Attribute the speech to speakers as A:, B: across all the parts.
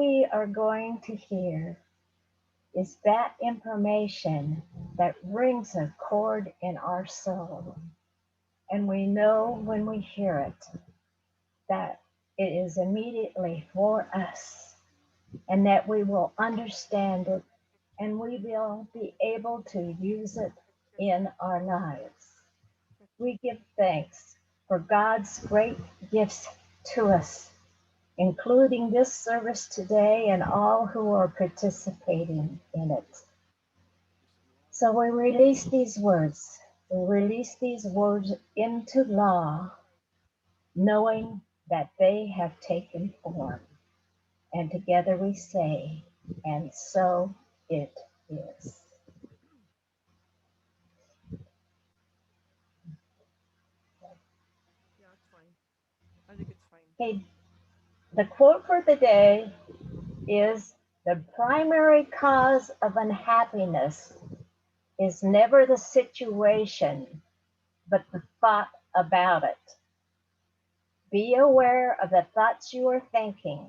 A: We are going to hear is that information that rings a chord in our soul. And we know when we hear it that it is immediately for us and that we will understand it and we will be able to use it in our lives. We give thanks for God's great gifts to us, including this service today and all who are participating in it. So we release these words. We release these words into law, knowing that they have taken form. And together we say, and so it is.
B: Yeah, it's fine. I think it's fine.
A: Okay, the quote for the day is the primary cause of unhappiness is never the situation, but the thought about it. Be aware of the thoughts you are thinking.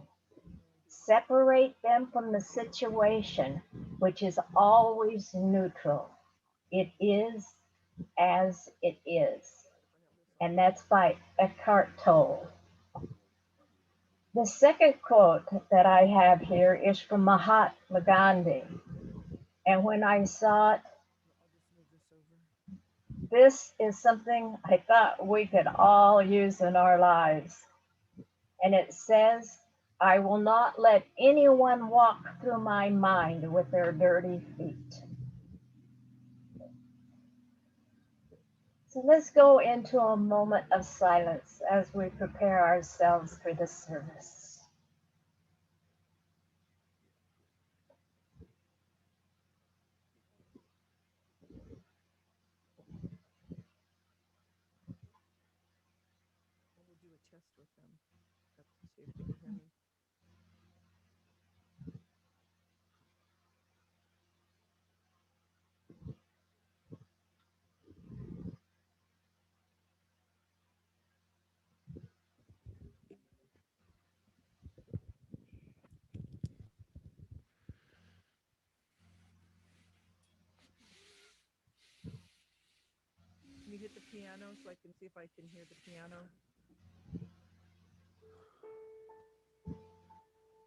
A: Separate them from the situation, which is always neutral. It is as it is. And that's by Eckhart Tolle. The second quote that I have here is from Mahatma Gandhi. And when I saw it,
B: I'll just move this over.
A: this is something I thought we could all use in our lives. And it says, I will not let anyone walk through my mind with their dirty feet. So let's go into a moment of silence as we prepare ourselves for the service.
B: And we'll do a test with them. See if they can hear me. Can you hit the piano so I can see if I can hear the piano?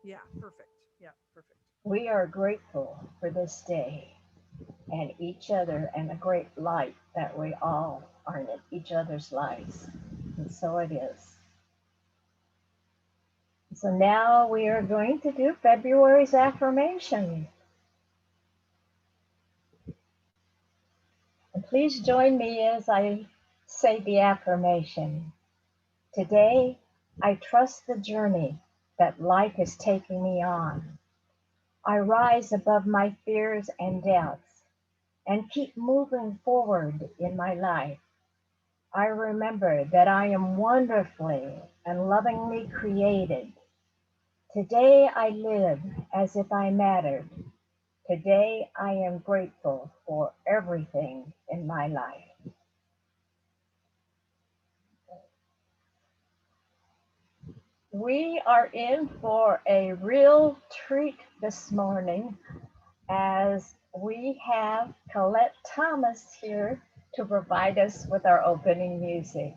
B: Yeah, perfect. Yeah, perfect.
A: We are grateful for this day and each other and the great light that we all are in each other's lives. And so it is. So now we are going to do February's affirmation. And please join me as I say the affirmation. Today, I trust the journey that life is taking me on. I rise above my fears and doubts and keep moving forward in my life. I remember that I am wonderfully and lovingly created. Today I live as if I mattered. Today I am grateful for everything in my life. We are in for a real treat this morning as we have Colette Thomas here to provide us with our opening music.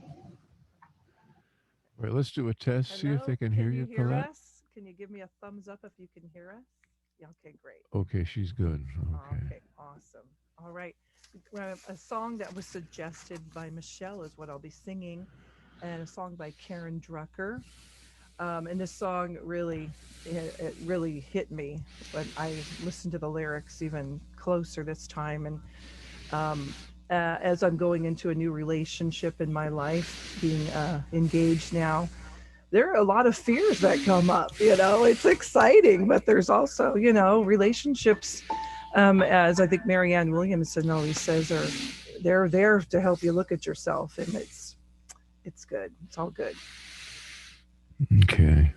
C: All right, let's do a test. See if
B: Hello,
C: they can hear
B: can you
C: you,
B: hear
C: Colette.
B: us? Can you give me a thumbs up if you can hear us? Yeah, okay, great.
C: Okay, she's good. Okay.
B: Okay, awesome. All right. A song that was suggested by Michelle is what I'll be singing, and a song by Karen Drucker. And this song really, it really hit me. But I listened to the lyrics even closer this time, and um, as I'm going into a new relationship in my life, being engaged now, there are a lot of fears that come up. It's exciting, but there's also, relationships, as I think Marianne Williamson always says, are they're there to help you look at yourself, and it's good. It's all good.
C: Okay.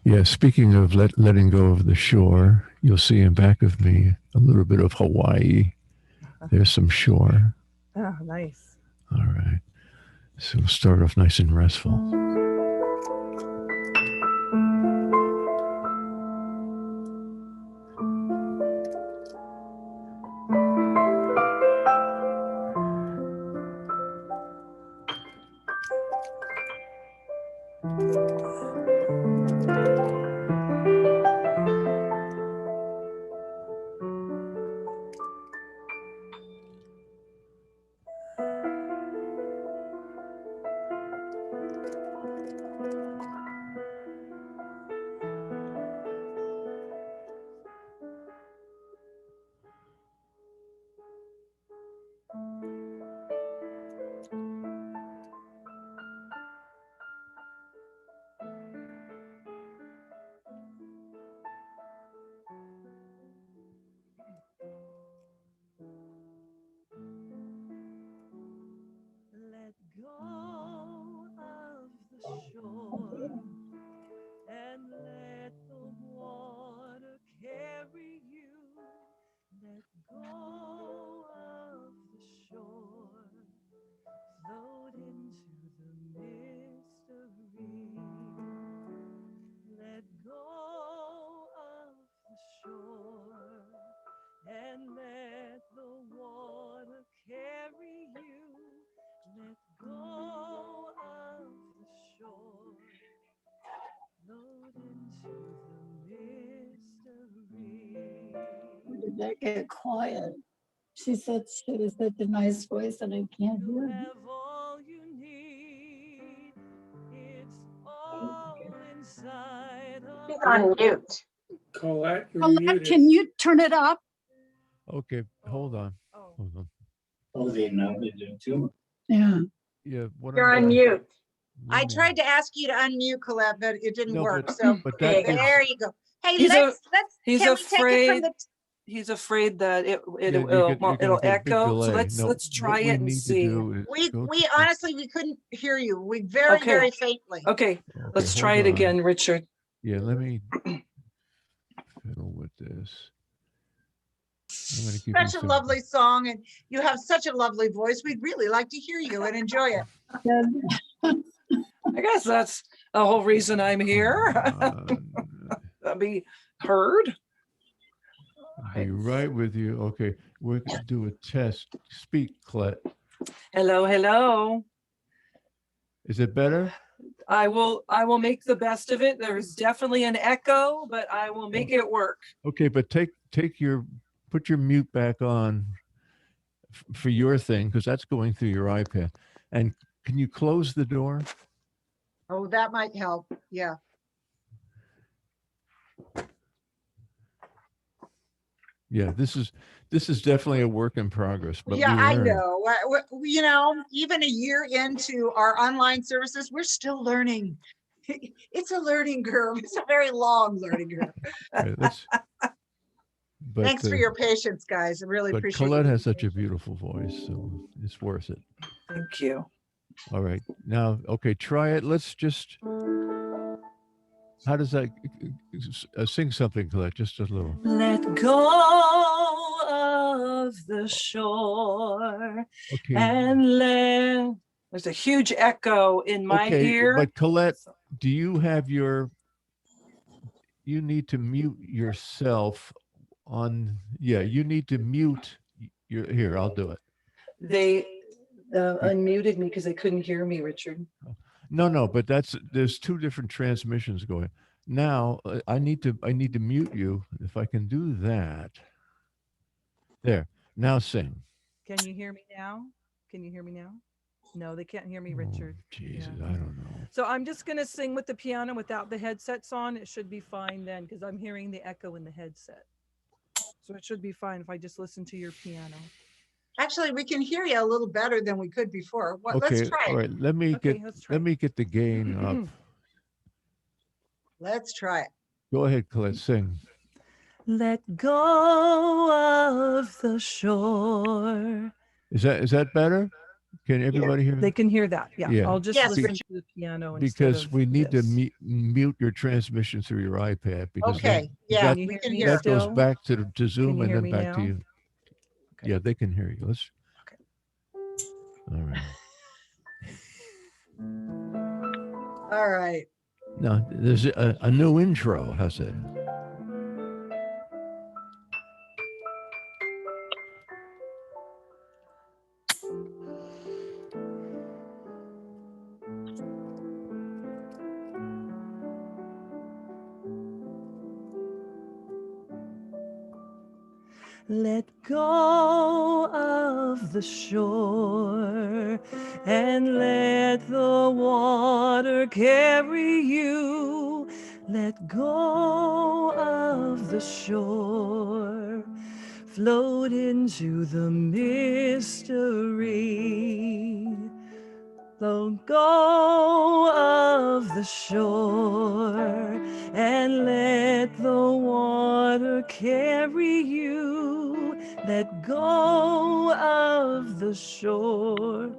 C: Yeah, speaking of letting go of the shore, you'll see in back of me a little bit of Hawaii. There's some shore.
B: Ah, nice.
C: All right. So we'll start off nice and restful.
D: When did that get quiet? She said she has such a nice voice and I can't hear
B: You
D: her.
B: have all you need. It's all inside of
A: She's on mute.
E: Colette, you're
D: Colette,
E: muted.
D: can you turn it up?
C: Okay, hold on.
B: Oh.
C: Hold on.
E: Oh, they know they do too.
D: Yeah.
C: Yeah, what
A: You're
C: I'm
A: on
C: doing-
A: mute.
C: let
F: I
C: me-
F: tried to ask you to unmute, Colette, but it didn't
C: No,
F: work.
C: but-
F: So
C: but that gives-
F: there you go. Hey,
G: He's
F: let's
G: he's
F: can we take it from
G: afraid-
F: the
G: He's afraid that
C: Yeah, you're gonna
G: it'll
C: get a big
G: echo. So
C: delay.
G: let's try
C: what
G: it and
C: we need
G: see.
C: to do is
F: we
C: go
F: we
C: to-
F: honestly we couldn't hear you. We very,
G: Okay.
F: very faintly.
G: Okay, let's
C: hold
G: try it
C: on.
G: again, Richard.
C: Yeah, let me fiddle with this. I'm gonna give you
F: Such a
C: some.
F: lovely song, and you have such a lovely voice. We'd really like to hear you and enjoy it.
G: I guess that's the whole reason I'm here. I'll be heard.
C: Be right with you. Okay, we're gonna do a test. Speak, Colette.
G: Hello, hello.
C: Is it better?
G: I will make the best of it. There's definitely an echo, but I will make it work.
C: Okay, but put your mute back on for your thing, because that's going through your iPad. And can you close the door?
F: Oh, that might help. Yeah.
C: Yeah, this is definitely a work in progress. But
F: Yeah,
C: we
F: I
C: learn.
F: know. You know, even a year into our online services, we're still learning. It's a learning curve. It's a very long learning curve.
C: Okay, but,
F: Thanks for your patience, guys. I really
C: but
F: appreciate
C: Colette
F: it.
C: has such a beautiful voice, so it's worth it.
G: Thank you.
C: All right, now, okay, try it. Let's just. How does that? Sing something, Colette, just a little.
G: Let go of the shore
C: Okay.
G: and there's a huge echo in my ear.
C: But Colette, do you have you need to mute yourself on, you need to mute here, I'll do it.
G: They unmuted me because they couldn't hear me, Richard.
C: No, but there's two different transmissions going. Now, I need to mute you. If I can do that. There, now sing.
B: Can you hear me now? Can you hear me now? No, they can't hear me, Richard.
C: Jesus,
B: Yeah.
C: I don't know.
B: So I'm just going to sing with the piano without the headsets on. It should be fine then, because I'm hearing the echo in the headset. So it should be fine if I just listen to your piano.
F: Actually, we can hear you a little better than we could before.
C: Okay,
F: Let's try
C: all
F: it.
C: right. Let me
B: Okay, let's try
C: get the gain up.
F: Let's try it.
C: Go ahead, Colette, sing.
B: Let go of the shore.
C: Is that better? Can everybody hear?
B: They can hear that. Yeah.
C: Yeah.
B: I'll just
F: Yes,
B: listen
F: Richard.
B: to the piano
C: Because we need to
B: this.
C: mute your transmission through your iPad, because
F: Okay.
C: that,
F: Yeah,
C: that,
B: Can you
F: we
B: hear
F: can
B: me
F: hear.
C: that goes
B: still?
C: back to Zoom
B: you
C: and
B: hear
C: then
B: me
C: back to
B: now?
C: you.
B: Okay.
C: Yeah, they can hear you. Let's.
B: Okay.
C: All right.
F: All right.
C: Now there's a new intro. How's it?
B: Let go of the shore and let the water carry you. Let go of the shore. Float into the mystery. Let go of the shore and let the water carry you. Let go of the shore.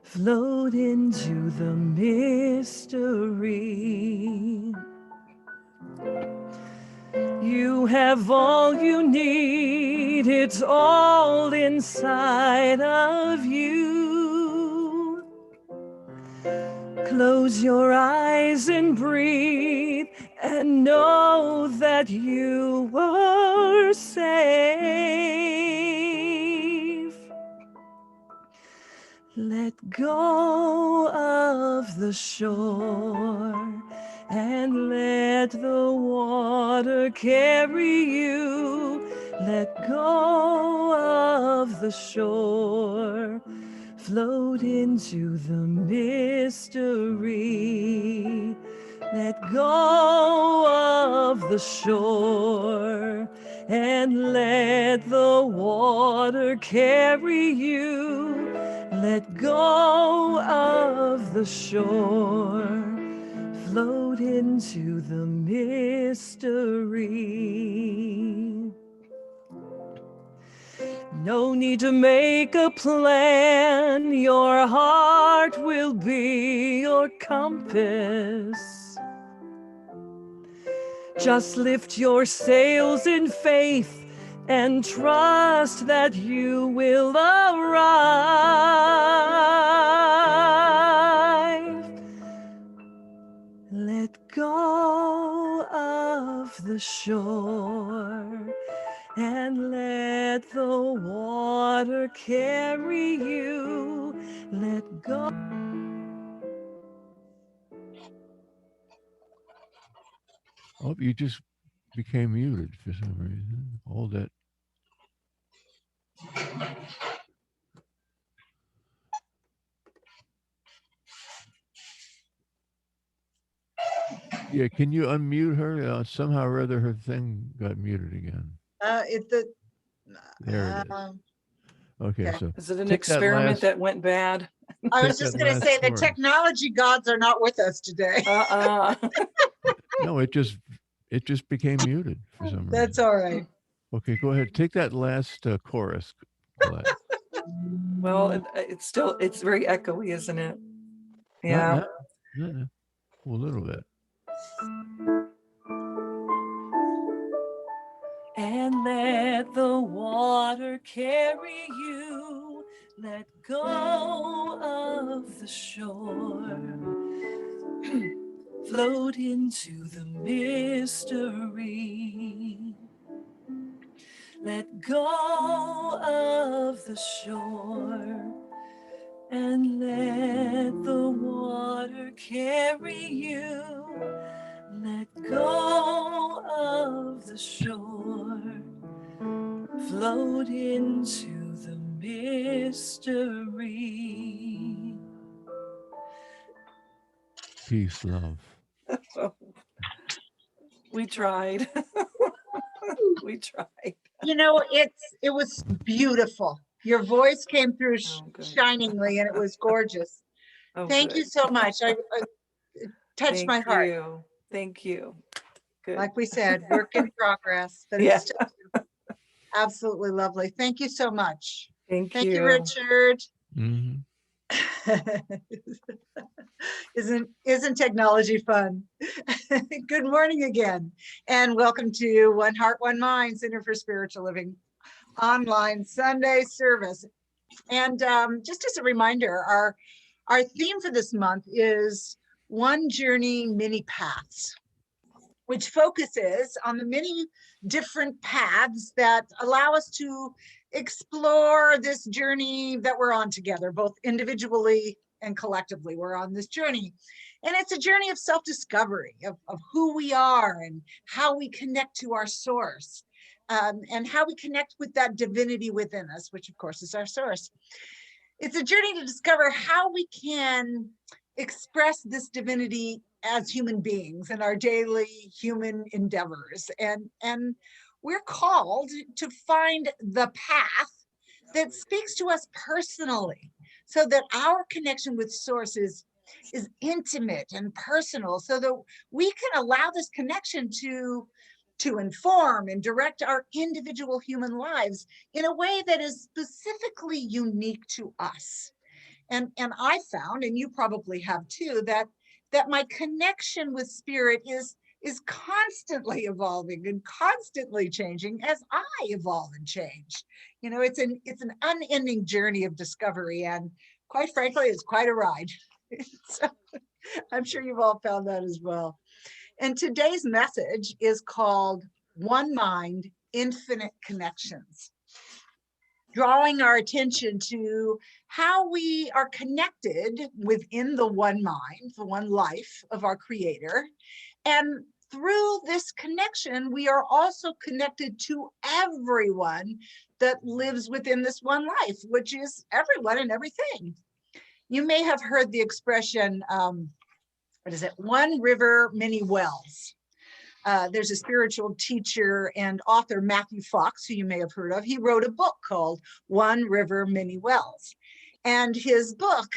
B: Float into the mystery. You have all you need, it's all inside of you. Close your eyes and breathe and know that you are safe. Let go of the shore
G: and let the water carry you. Let go of the shore. Float into the mystery. Let go of the shore and let the water carry you. Let go of the shore. Float into the mystery. No need to make a plan. Your heart will be your compass. Just lift your sails in faith and trust that you will arrive. Let go of the shore and let the water carry you. Let go.
C: Oh, you just became muted for some reason. All that. Yeah, can you unmute her? Somehow or other, her thing got muted again.
F: It the
C: There it is. Okay,
F: okay.
C: so
G: Is it an
C: take that
G: experiment
C: last.
G: that went bad?
F: I
C: Take
F: was just
C: that
F: going to
C: last
F: say the
C: chorus.
F: technology gods are not with us today.
C: No, it just became muted for some reason.
F: That's all right.
C: Okay, go ahead. Take that last chorus, Colette.
G: Well, it's very echoey, isn't it?
C: Not
G: Yeah.
C: now. Not now. Well, a little bit.
G: And let the water carry you. Let go of the shore. Float into the mystery. Let go of the shore and let the water carry you. Let go of the shore. Float into the mystery.
C: Peace, love.
G: We tried. We tried.
F: You know, it was beautiful. Your voice came through shiningly, and it was gorgeous.
G: Oh,
F: Thank you
G: good.
F: so much. I it touched my heart.
G: You. Thank you. Good.
F: Like we said, work in progress, but
G: Yeah.
F: it's still absolutely lovely. Thank you so much.
G: Thank
F: Thank you,
G: you.
F: Richard.
C: Mm-hmm.
F: Isn't technology fun? Good morning again, and welcome to One Heart, One Mind Center for Spiritual Living online Sunday service. And just as a reminder, our theme for this month is One Journey, Many Paths, which focuses on the many different paths that allow us to explore this journey that we're on together, both individually and collectively. We're on this journey. And it's a journey of self-discovery, of who we are and how we connect to our source, and how we connect with that divinity within us, which of course is our source. It's a journey to discover how we can express this divinity as human beings in our daily human endeavors. And we're called to find the path that speaks to us personally, so that our connection with source is intimate and personal, so that we can allow this connection to inform and direct our individual human lives in a way that is specifically unique to us. And I found, and you probably have too, that my connection with spirit is constantly evolving and constantly changing as I evolve and change. You know, it's an unending journey of discovery, and quite frankly, it's quite a ride. So I'm sure you've all found that as well. And today's message is called One Mind, Infinite Connections, drawing our attention to how we are connected within the one mind, the one life of our Creator. And through this connection, we are also connected to everyone that lives within this one life, which is everyone and everything. You may have heard the expression, what is it? One river, many wells. There's a spiritual teacher and author, Matthew Fox, who you may have heard of. He wrote a book called One River, Many Wells. And his book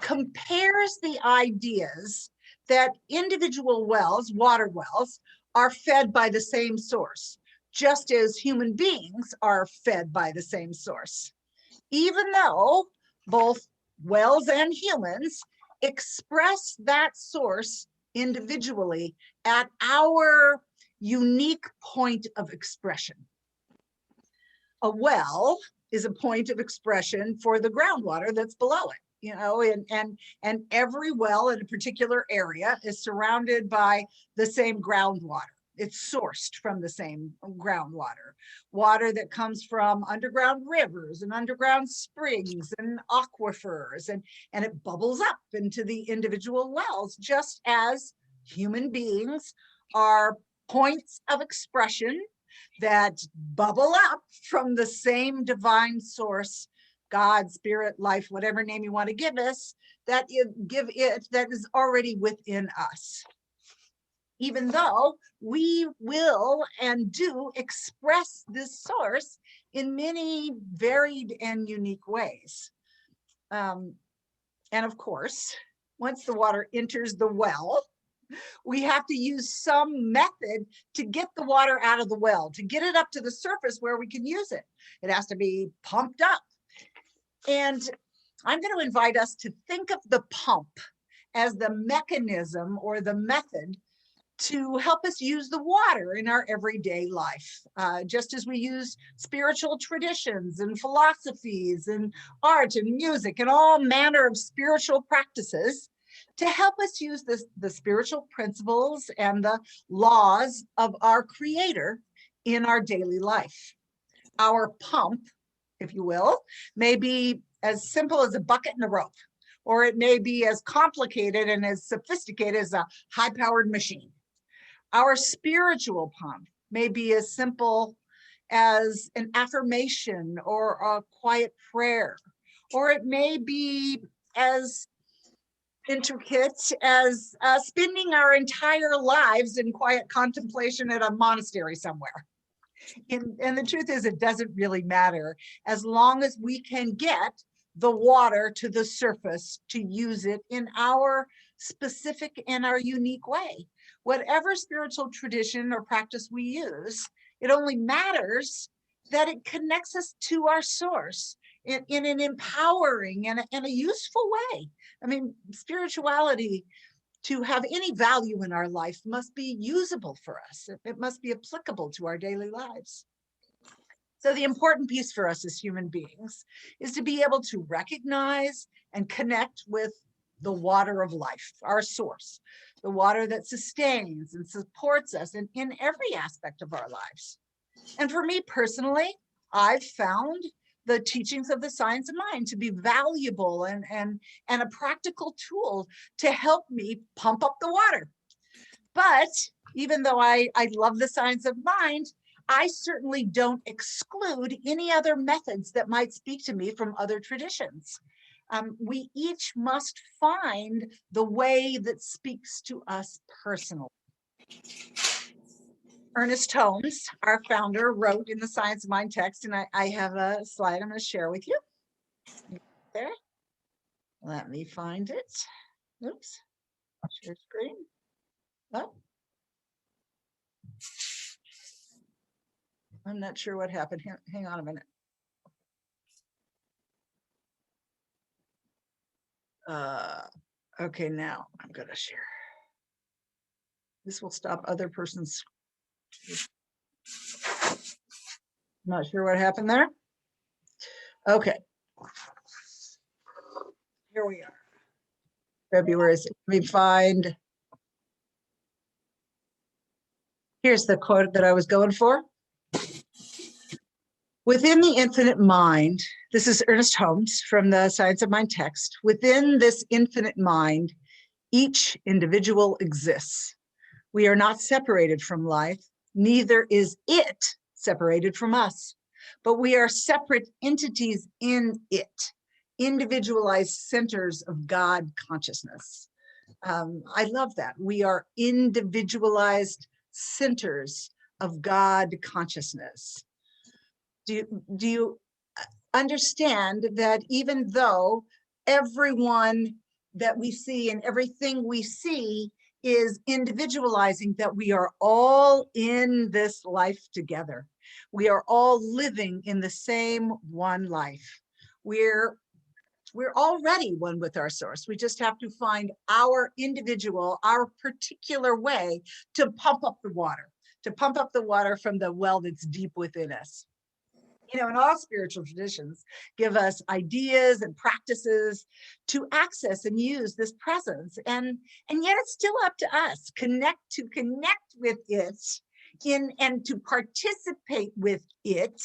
F: compares the ideas that individual wells, water wells, are fed by the same source, just as human beings are fed by the same source. Even though both wells and humans express that source individually at our unique point of expression. A well is a point of expression for the groundwater that's below it, you know, and every well in a particular area is surrounded by the same groundwater. It's sourced from the same groundwater, water that comes from underground rivers and underground springs and aquifers, and it bubbles up into the individual wells, just as human beings are points of expression that bubble up from the same divine source, God, spirit, life, whatever name you want to give us, that is already within us. Even though we will and do express this source in many varied and unique ways. And of course, once the water enters the well, we have to use some method to get the water out of the well, to get it up to the surface where we can use it. It has to be pumped up. And I'm going to invite us to think of the pump as the mechanism or the method to help us use the water in our everyday life, just as we use spiritual traditions and philosophies and art and music and all manner of spiritual practices to help us use the spiritual principles and the laws of our Creator in our daily life. Our pump, if you will, may be as simple as a bucket and a rope, or it may be as complicated and as sophisticated as a high-powered machine. Our spiritual pump may be as simple as an affirmation or a quiet prayer, or it may be as intricate as spending our entire lives in quiet contemplation at a monastery somewhere. And the truth is, it doesn't really matter as long as we can get the water to the surface to use it in our specific and our unique way. Whatever spiritual tradition or practice we use, it only matters that it connects us to our source in an empowering and a useful way. I mean, spirituality, to have any value in our life, must be usable for us. It must be applicable to our daily lives. So the important piece for us as human beings is to be able to recognize and connect with the water of life, our source, the water that sustains and supports us in every aspect of our lives. And for me personally, I've found the teachings of the science of mind to be valuable and a practical tool to help me pump up the water. But even though I love the science of mind, I certainly don't exclude any other methods that might speak to me from other traditions. We each must find the way that speaks to us personally. Ernest Holmes, our founder, wrote in the Science of Mind text, and I have a slide I'm going to share with you. There. Let me find it. Oops. Share screen. Oh. I'm not sure what happened here. Hang on a minute. Okay, now I'm going to share. This will stop other person's. Not sure what happened there. Okay. Here we are. February. Let me find. Here's the quote that I was going for. Within the infinite mind, this is Ernest Holmes from the Science of Mind text. Within this infinite mind, each individual exists. We are not separated from life, neither is it separated from us, but we are separate entities in it, individualized centers of God consciousness. I love that. We are individualized centers of God consciousness. Do you understand that even though everyone that we see and everything we see is individualizing, that we are all in this life together? We are all living in the same one life. We're already one with our source. We just have to find our individual, our particular way to pump up the water from the well that's deep within us. You know, and all spiritual traditions give us ideas and practices to access and use this presence. And yet it's still up to us to connect with it and to participate with it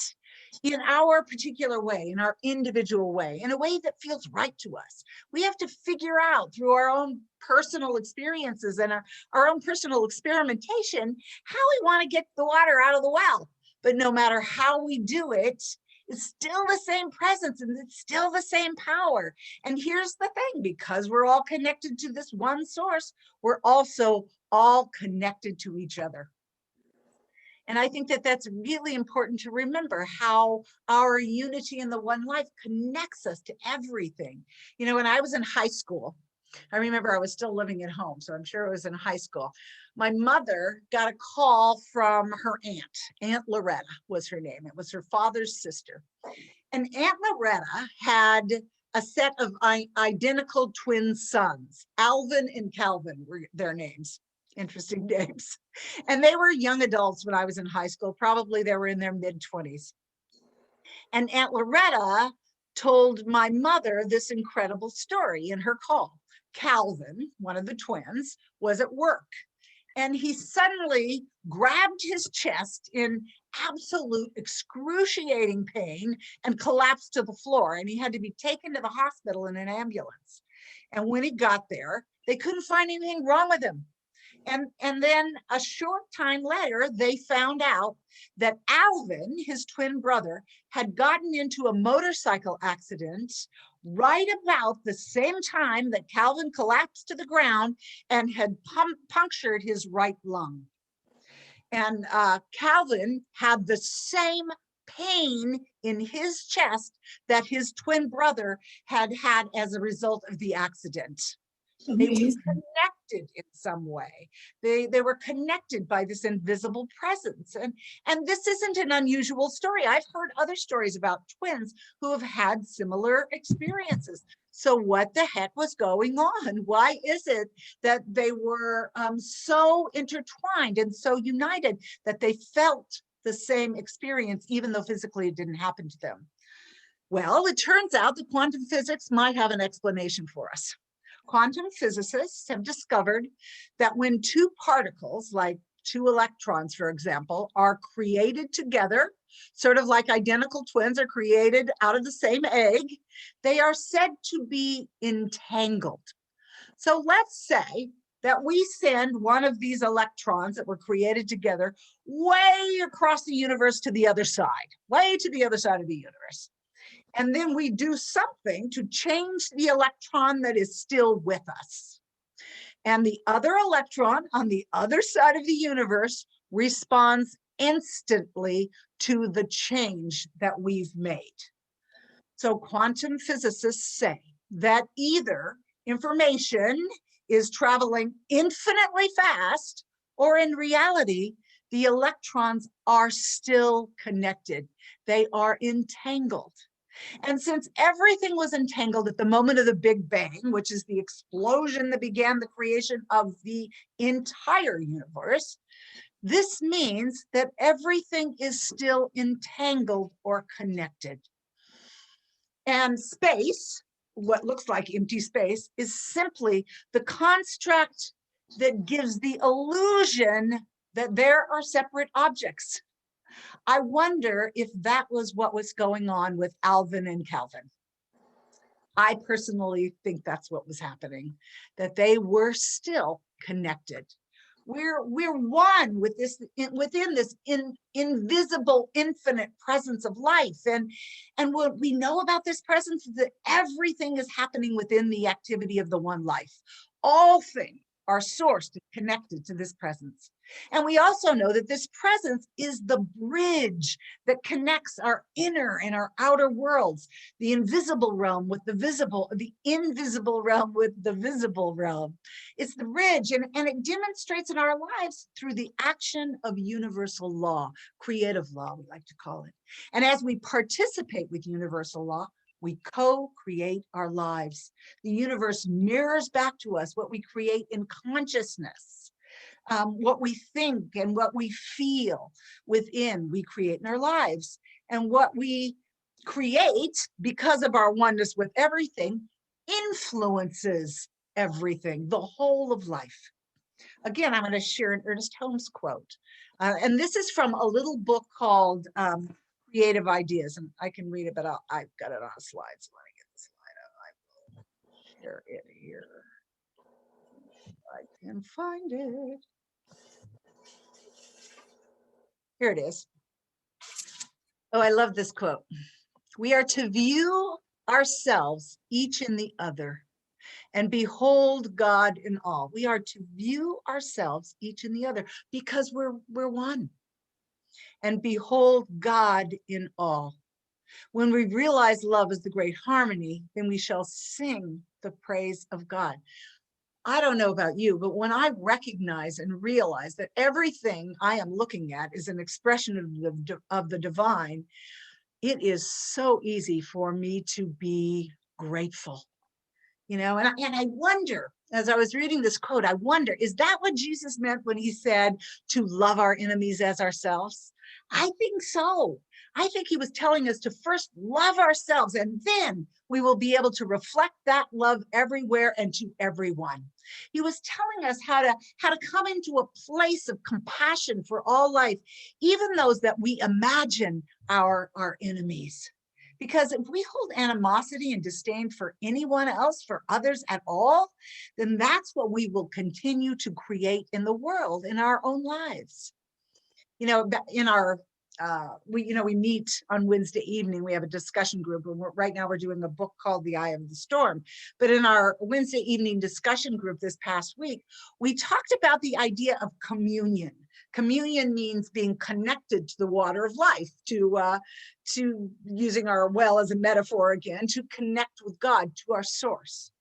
F: in our particular way, in our individual way, in a way that feels right to us. We have to figure out through our own personal experiences and our own personal experimentation how we want to get the water out of the well. But no matter how we do it, it's still the same presence and it's still the same power. And here's the thing, because we're all connected to this one source, we're also all connected to each other. And I think that that's really important to remember, how our unity in the one life connects us to everything. You know, when I was in high school, I remember I was still living at home, so I'm sure it was in high school. My mother got a call from her aunt. Aunt Loretta was her name. It was her father's sister. And Aunt Loretta had a set of identical twin sons. Alvin and Calvin were their names. Interesting names. And they were young adults when I was in high school. Probably they were in their mid-20s. And Aunt Loretta told my mother this incredible story in her call. Calvin, one of the twins, was at work, and he suddenly grabbed his chest in absolute excruciating pain and collapsed to the floor, and he had to be taken to the hospital in an ambulance. And when he got there, they couldn't find anything wrong with him. And then a short time later, they found out that Alvin, his twin brother, had gotten into a motorcycle accident right about the same time that Calvin collapsed to the ground and had punctured his right lung. And Calvin had the same pain in his chest that his twin brother had had as a result of the accident. They were connected in some way. They were connected by this invisible presence. And this isn't an unusual story. I've heard other stories about twins who have had similar experiences. So what the heck was going on? Why is it that they were so intertwined and so united that they felt the same experience, even though physically it didn't happen to them? Well, it turns out that quantum physics might have an explanation for us. Quantum physicists have discovered that when two particles, like two electrons, for example, are created together, sort of like identical twins are created out of the same egg, they are said to be entangled. So let's say that we send one of these electrons that were created together way across the universe to the other side, way to the other side of the universe. And then we do something to change the electron that is still with us. And the other electron on the other side of the universe responds instantly to the change that we've made. So quantum physicists say that either information is traveling infinitely fast, or in reality, the electrons are still connected. They are entangled. And since everything was entangled at the moment of the Big Bang, which is the explosion that began the creation of the entire universe, this means that everything is still entangled or connected. And space, what looks like empty space, is simply the construct that gives the illusion that there are separate objects. I wonder if that was what was going on with Alvin and Calvin. I personally think that's what was happening, that they were still connected. We're one with this, within this invisible, infinite presence of life. And what we know about this presence is that everything is happening within the activity of the one life. All things are sourced and connected to this presence. And we also know that this presence is the bridge that connects our inner and our outer worlds, the invisible realm with the visible, the invisible realm with the visible realm. It's the bridge, and it demonstrates in our lives through the action of universal law, creative law, we like to call it. And as we participate with universal law, we co-create our lives. The universe mirrors back to us what we create in consciousness. What we think and what we feel within, we create in our lives. And what we create, because of our oneness with everything, influences everything, the whole of life. Again, I'm going to share an Ernest Holmes quote. And this is from a little book called Creative Ideas. And I can read it, but I've got it on a slide. So let me get the slide out. I will share it here. I can find it. Here it is. Oh, I love this quote. We are to view ourselves, each in the other, and behold God in all. We are to view ourselves, each in the other, because we're one. And behold God in all. When we realize love is the great harmony, then we shall sing the praise of God. I don't know about you, but when I recognize and realize that everything I am looking at is an expression of the divine, it is so easy for me to be grateful. You know, and I wonder, as I was reading this quote, I wonder, is that what Jesus meant when he said to love our enemies as ourselves? I think so. I think he was telling us to first love ourselves, and then we will be able to reflect that love everywhere and to everyone. He was telling us how to come into a place of compassion for all life, even those that we imagine are our enemies. Because if we hold animosity and disdain for anyone else, for others at all, then that's what we will continue to create in the world, in our own lives. You know, in our, we meet on Wednesday evening, we have a discussion group, and right now we're doing a book called The Eye of the Storm. But in our Wednesday evening discussion group this past week, we talked about the idea of communion. Communion means being connected to the water of life, to using our well as a metaphor again, to connect with God, to our source.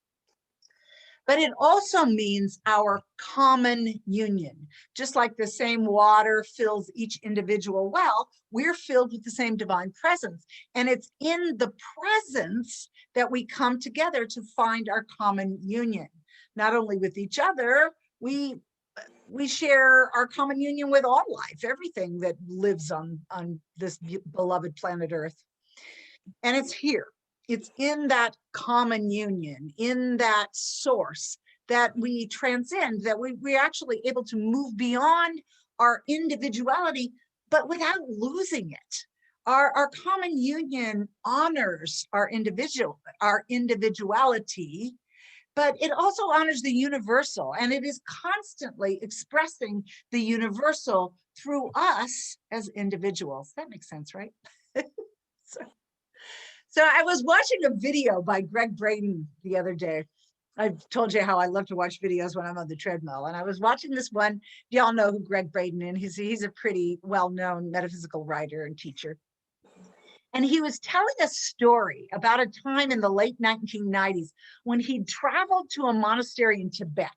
F: But it also means our common union. Just like the same water fills each individual well, we're filled with the same divine presence. And it's in the presence that we come together to find our common union. Not only with each other, we share our common union with all life, everything that lives on this beloved planet Earth. And it's here. It's in that common union, in that source, that we transcend, that we're actually able to move beyond our individuality, but without losing it. Our common union honors our individuality, but it also honors the universal, and it is constantly expressing the universal through us as individuals. That makes sense, right? So I was watching a video by Greg Braden the other day. I've told you how I love to watch videos when I'm on the treadmill. And I was watching this one. Y'all know who Greg Braden is. He's a pretty well-known metaphysical writer and teacher. And he was telling a story about a time in the late 1990s when he traveled to a monastery in Tibet.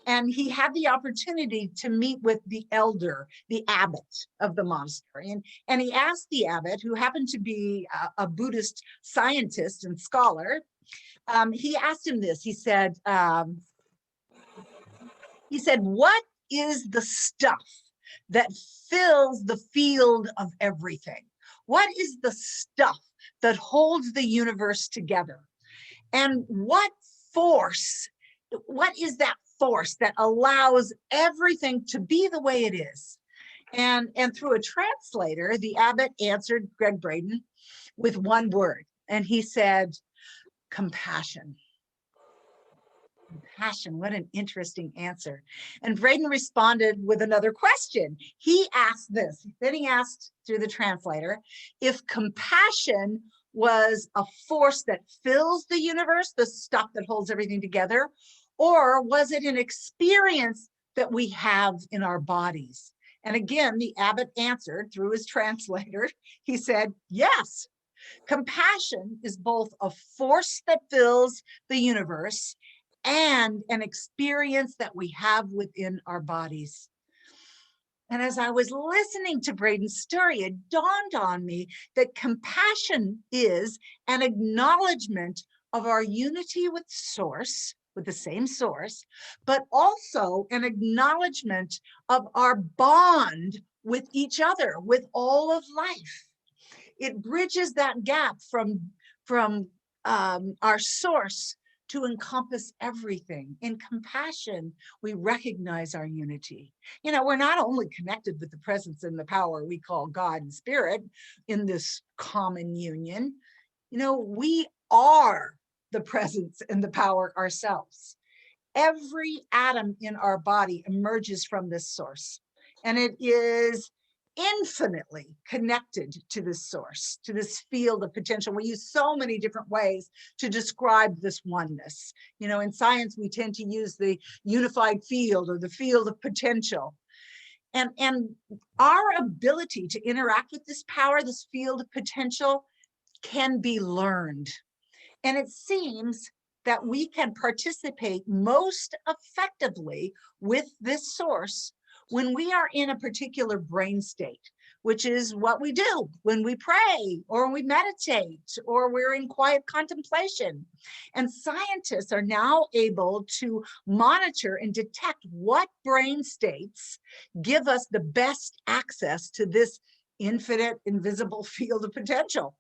F: And he had the opportunity to meet with the elder, the abbot of the monastery. And he asked the abbot, who happened to be a Buddhist scientist and scholar, he asked him this. He said, what is the stuff that fills the field of everything? What is the stuff that holds the universe together? And what is that force that allows everything to be the way it is? And through a translator, the abbot answered Greg Braden with one word, and he said, compassion. Compassion, what an interesting answer. And Braden responded with another question. He asked this, then he asked through the translator, if compassion was a force that fills the universe, the stuff that holds everything together, or was it an experience that we have in our bodies? And again, the abbot answered through his translator. He said, yes, compassion is both a force that fills the universe and an experience that we have within our bodies. And as I was listening to Braden's story, it dawned on me that compassion is an acknowledgement of our unity with Source, with the same source, but also an acknowledgement of our bond with each other, with all of life. It bridges that gap from our source to encompass everything. In compassion, we recognize our unity. You know, we're not only connected with the presence and the power we call God and Spirit in this common union, you know, we are the presence and the power ourselves. Every atom in our body emerges from this source, and it is infinitely connected to this source, to this field of potential. We use so many different ways to describe this oneness. You know, in science, we tend to use the unified field or the field of potential. And our ability to interact with this power, this field of potential, can be learned. And it seems that we can participate most effectively with this source when we are in a particular brain state, which is what we do when we pray or we meditate or we're in quiet contemplation. And scientists are now able to monitor and detect what brain states give us the best access to this infinite, invisible field of potential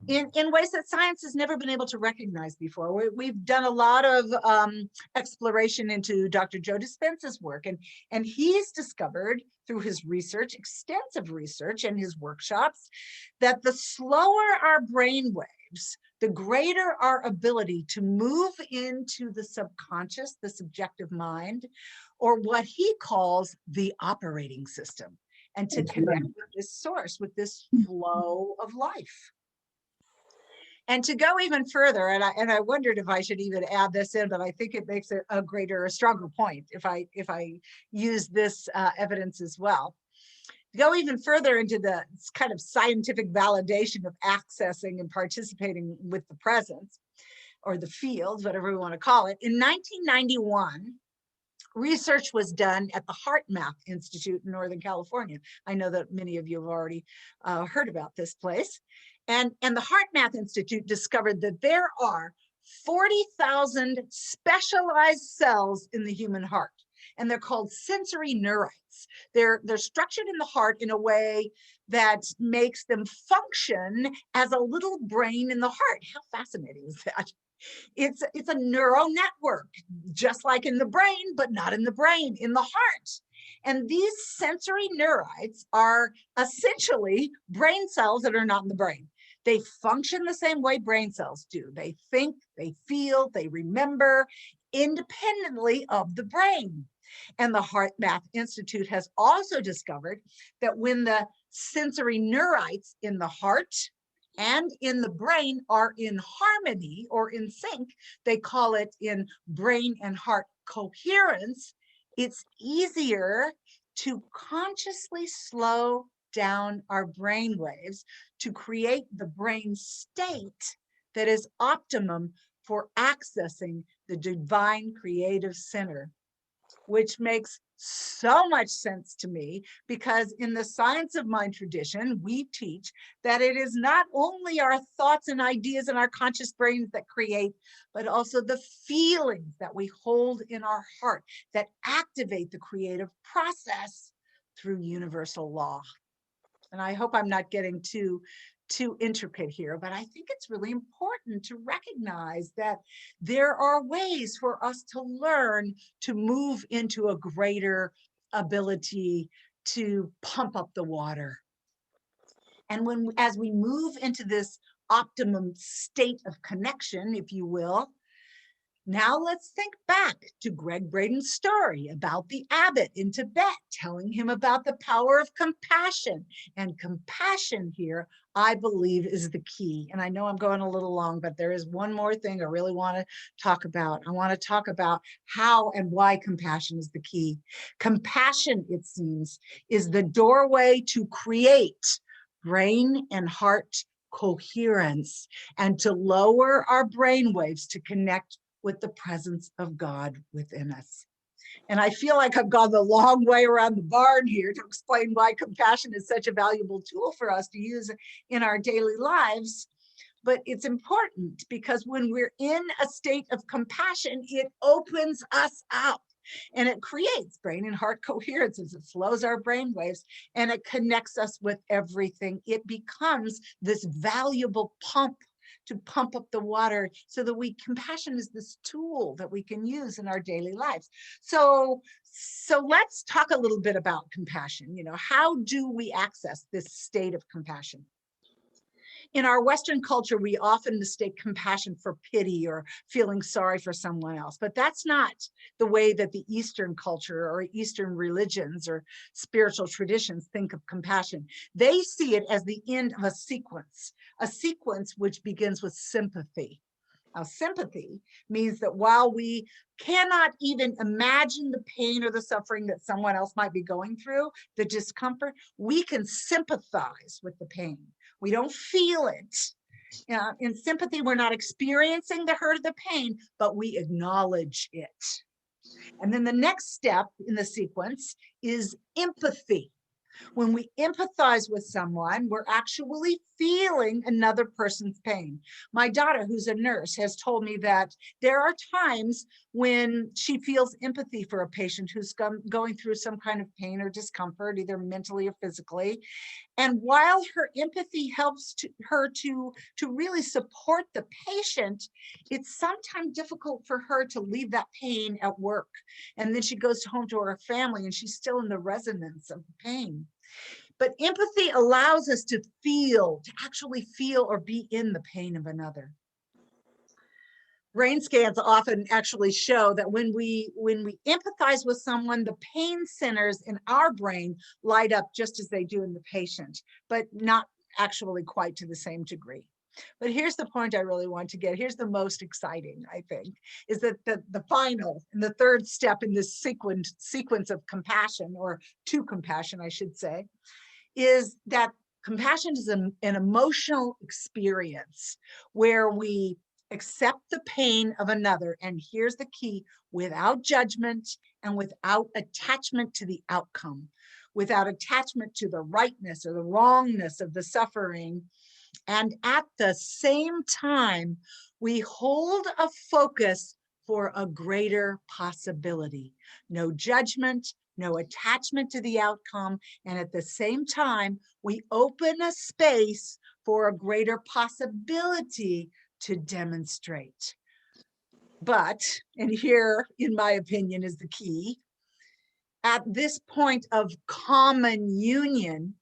F: in ways that science has never been able to recognize before. We've done a lot of exploration into Dr. Joe Dispenza's work, and he's discovered through his research, extensive research and his workshops, that the slower our brain waves, the greater our ability to move into the subconscious, the subjective mind, or what he calls the operating system, and to connect with this source, with this flow of life. And to go even further, and I wondered if I should even add this in, but I think it makes a greater, a stronger point if I use this evidence as well. To go even further into the kind of scientific validation of accessing and participating with the presence, or the field, whatever we want to call it, in 1991, research was done at the HeartMath Institute in Northern California. I know that many of you have already heard about this place. And the HeartMath Institute discovered that there are 40,000 specialized cells in the human heart, and they're called sensory neurites. They're structured in the heart in a way that makes them function as a little brain in the heart. How fascinating is that? It's a neural network, just like in the brain, but not in the brain, in the heart. And these sensory neurites are essentially brain cells that are not in the brain. They function the same way brain cells do. They think, they feel, they remember independently of the brain. And the HeartMath Institute has also discovered that when the sensory neurites in the heart and in the brain are in harmony or in sync, they call it in brain and heart coherence, it's easier to consciously slow down our brain waves to create the brain state that is optimum for accessing the divine creative center, which makes so much sense to me, because in the science of mind tradition, we teach that it is not only our thoughts and ideas in our conscious brains that create, but also the feelings that we hold in our heart that activate the creative process through universal law. And I hope I'm not getting too intricate here, but I think it's really important to recognize that there are ways for us to learn to move into a greater ability to pump up the water. And as we move into this optimum state of connection, if you will, now let's think back to Greg Braden's story about the abbot in Tibet, telling him about the power of compassion. And compassion here, I believe, is the key. And I know I'm going a little long, but there is one more thing I really want to talk about. I want to talk about how and why compassion is the key. Compassion, it seems, is the doorway to create brain and heart coherence and to lower our brain waves to connect with the presence of God within us. And I feel like I've gone the long way around the barn here to explain why compassion is such a valuable tool for us to use in our daily lives. But it's important because when we're in a state of compassion, it opens us up and it creates brain and heart coherence as it slows our brain waves and it connects us with everything. It becomes this valuable pump to pump up the water so that compassion is this tool that we can use in our daily lives. So let's talk a little bit about compassion. How do we access this state of compassion? In our Western culture, we often mistake compassion for pity or feeling sorry for someone else, but that's not the way that the Eastern culture or Eastern religions or spiritual traditions think of compassion. They see it as the end of a sequence which begins with sympathy. Now, sympathy means that while we cannot even imagine the pain or the suffering that someone else might be going through, the discomfort, we can sympathize with the pain. We don't feel it. In sympathy, we're not experiencing the hurt of the pain, but we acknowledge it. And then the next step in the sequence is empathy. When we empathize with someone, we're actually feeling another person's pain. My daughter, who's a nurse, has told me that there are times when she feels empathy for a patient who's going through some kind of pain or discomfort, either mentally or physically. And while her empathy helps her to really support the patient, it's sometimes difficult for her to leave that pain at work. And then she goes home to her family and she's still in the resonance of the pain. But empathy allows us to actually feel or be in the pain of another. Brain scans often actually show that when we empathize with someone, the pain centers in our brain light up just as they do in the patient, but not actually quite to the same degree. But here's the point I really want to get. Here's the most exciting, I think, is that the final and the third step in this sequence of compassion, or to compassion, I should say, is that compassion is an emotional experience where we accept the pain of another, and here's the key, without judgment and without attachment to the outcome, without attachment to the rightness or the wrongness of the suffering. And at the same time, we hold a focus for a greater possibility. No judgment, no attachment to the outcome, and at the same time, we open a space for a greater possibility to demonstrate. But, and here, in my opinion, is the key, at this point of common union,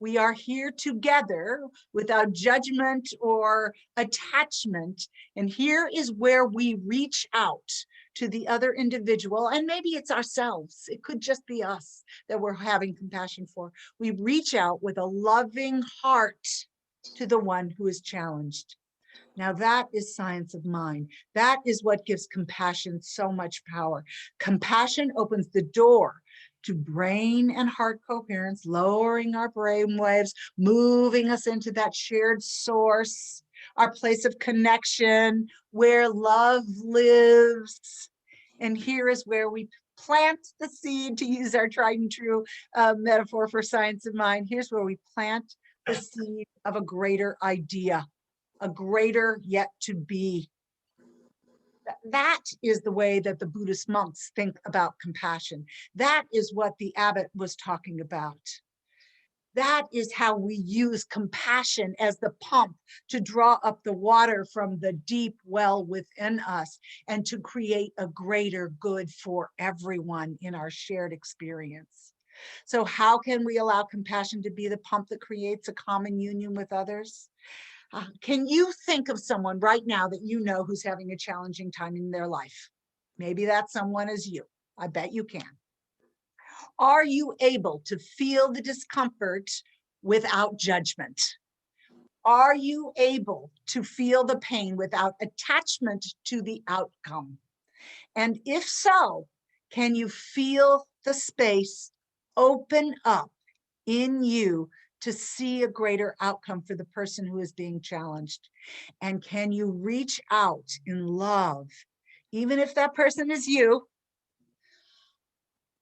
F: we are here together without judgment or attachment. And here is where we reach out to the other individual, and maybe it's ourselves. It could just be us that we're having compassion for. We reach out with a loving heart to the one who is challenged. Now that is science of mind. That is what gives compassion so much power. Compassion opens the door to brain and heart coherence, lowering our brain waves, moving us into that shared source, our place of connection, where love lives. And here is where we plant the seed, to use our tried and true metaphor for science of mind. Here's where we plant the seed of a greater idea, a greater yet to be. That is the way that the Buddhist monks think about compassion. That is what the abbot was talking about. That is how we use compassion as the pump to draw up the water from the deep well within us and to create a greater good for everyone in our shared experience. So how can we allow compassion to be the pump that creates a common union with others? Can you think of someone right now that you know who's having a challenging time in their life? Maybe that someone is you. I bet you can. Are you able to feel the discomfort without judgment? Are you able to feel the pain without attachment to the outcome? And if so, can you feel the space open up in you to see a greater outcome for the person who is being challenged? And can you reach out in love, even if that person is you,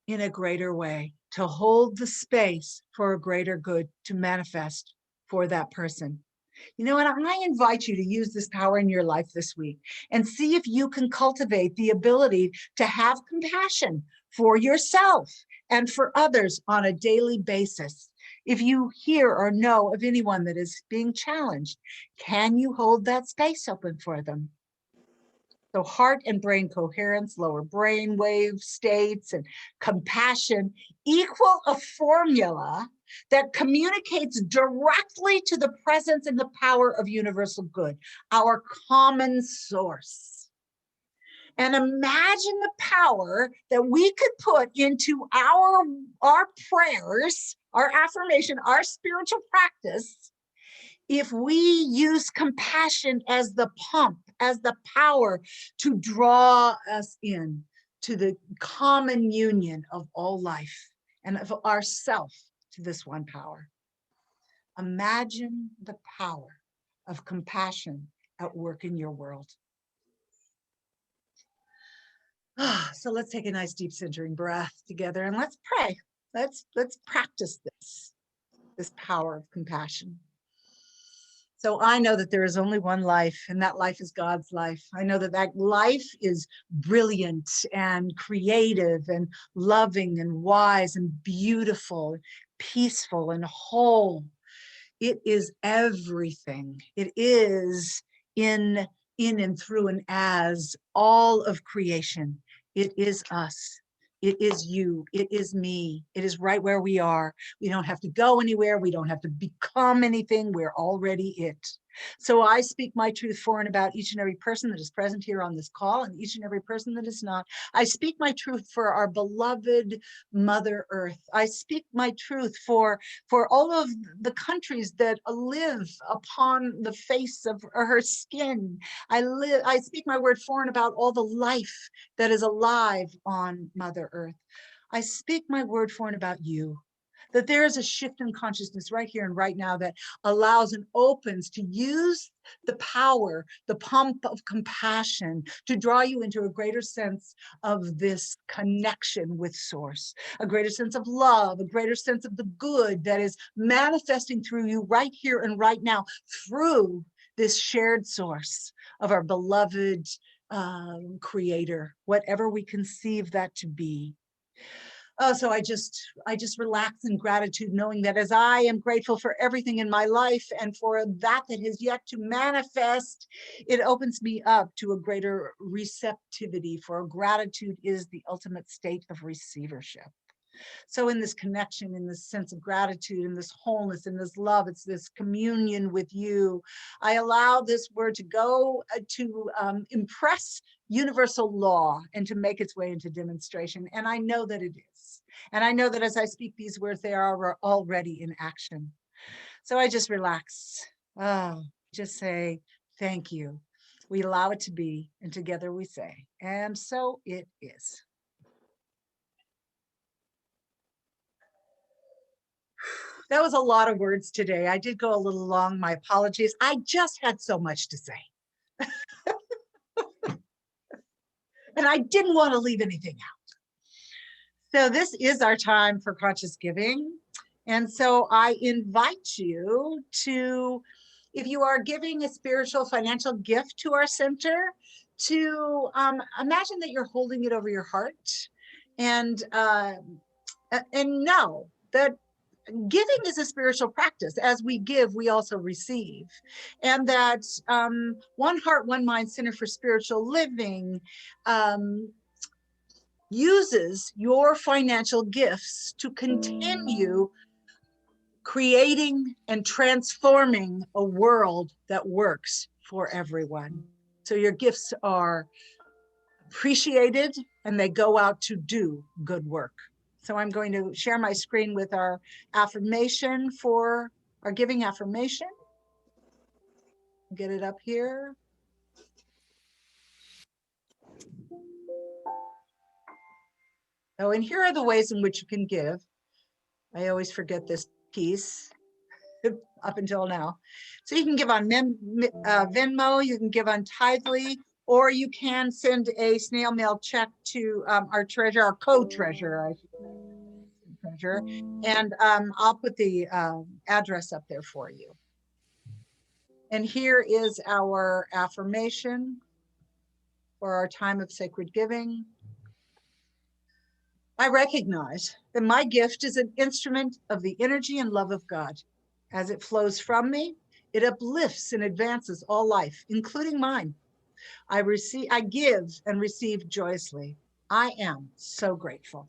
F: in a greater way, to hold the space for a greater good to manifest for that person? You know, and I invite you to use this power in your life this week and see if you can cultivate the ability to have compassion for yourself and for others on a daily basis. If you hear or know of anyone that is being challenged, can you hold that space open for them? So heart and brain coherence, lower brain wave states, and compassion equal a formula that communicates directly to the presence and the power of universal good, our common source. And imagine the power that we could put into our prayers, our affirmation, our spiritual practice, if we use compassion as the pump, as the power to draw us in to the common union of all life and of ourself to this one power. Imagine the power of compassion at work in your world. So let's take a nice deep centering breath together and let's pray. Let's practice this power of compassion. So I know that there is only one life, and that life is God's life. I know that that life is brilliant and creative and loving and wise and beautiful, peaceful and whole. It is everything. It is in and through and as all of creation. It is us. It is you. It is me. It is right where we are. We don't have to go anywhere. We don't have to become anything. We're already it. So I speak my truth for and about each and every person that is present here on this call and each and every person that is not. I speak my truth for our beloved Mother Earth. I speak my truth for all of the countries that live upon the face of her skin. I speak my word for and about all the life that is alive on Mother Earth. I speak my word for and about you, that there is a shift in consciousness right here and right now that allows and opens to use the power, the pump of compassion to draw you into a greater sense of this connection with Source, a greater sense of love, a greater sense of the good that is manifesting through you right here and right now through this shared source of our beloved creator, whatever we conceive that to be. Oh, so I just relax in gratitude, knowing that as I am grateful for everything in my life and for that has yet to manifest, it opens me up to a greater receptivity, for gratitude is the ultimate state of receivership. So in this connection, in this sense of gratitude, in this wholeness, in this love, it's this communion with you. I allow this word to go to impress universal law and to make its way into demonstration. And I know that it is. And I know that as I speak these words, they are already in action. So I just relax. Just say, thank you. We allow it to be, and together we say, and so it is. That was a lot of words today. I did go a little long. My apologies. I just had so much to say. And I didn't want to leave anything out. So this is our time for conscious giving. And so I invite you to, if you are giving a spiritual financial gift to our center, to imagine that you're holding it over your heart and know that giving is a spiritual practice. As we give, we also receive. And that One Heart, One Mind Center for Spiritual Living uses your financial gifts to continue creating and transforming a world that works for everyone. So your gifts are appreciated and they go out to do good work. So I'm going to share my screen with our affirmation for our giving affirmation. Get it up here. Oh, and here are the ways in which you can give. I always forget this piece up until now. So you can give on Venmo, you can give on Tidely, or you can send a snail mail check to our treasurer, our co-treasurer, I should say, treasurer. And I'll put the address up there for you. And here is our affirmation for our time of sacred giving. I recognize that my gift is an instrument of the energy and love of God. As it flows from me, it uplifts and advances all life, including mine. I give and receive joyously. I am so grateful.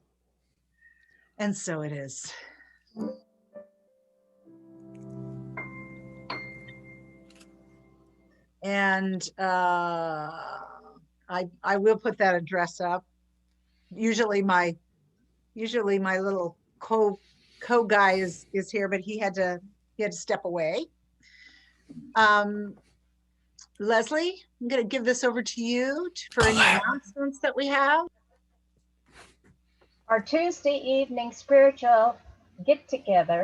F: And so it is. And I will put that address up. Usually my little co guy is here, but he had to step away. Leslie, I'm going to give this over to you for any announcements that we have.
A: Our Tuesday evening spiritual get together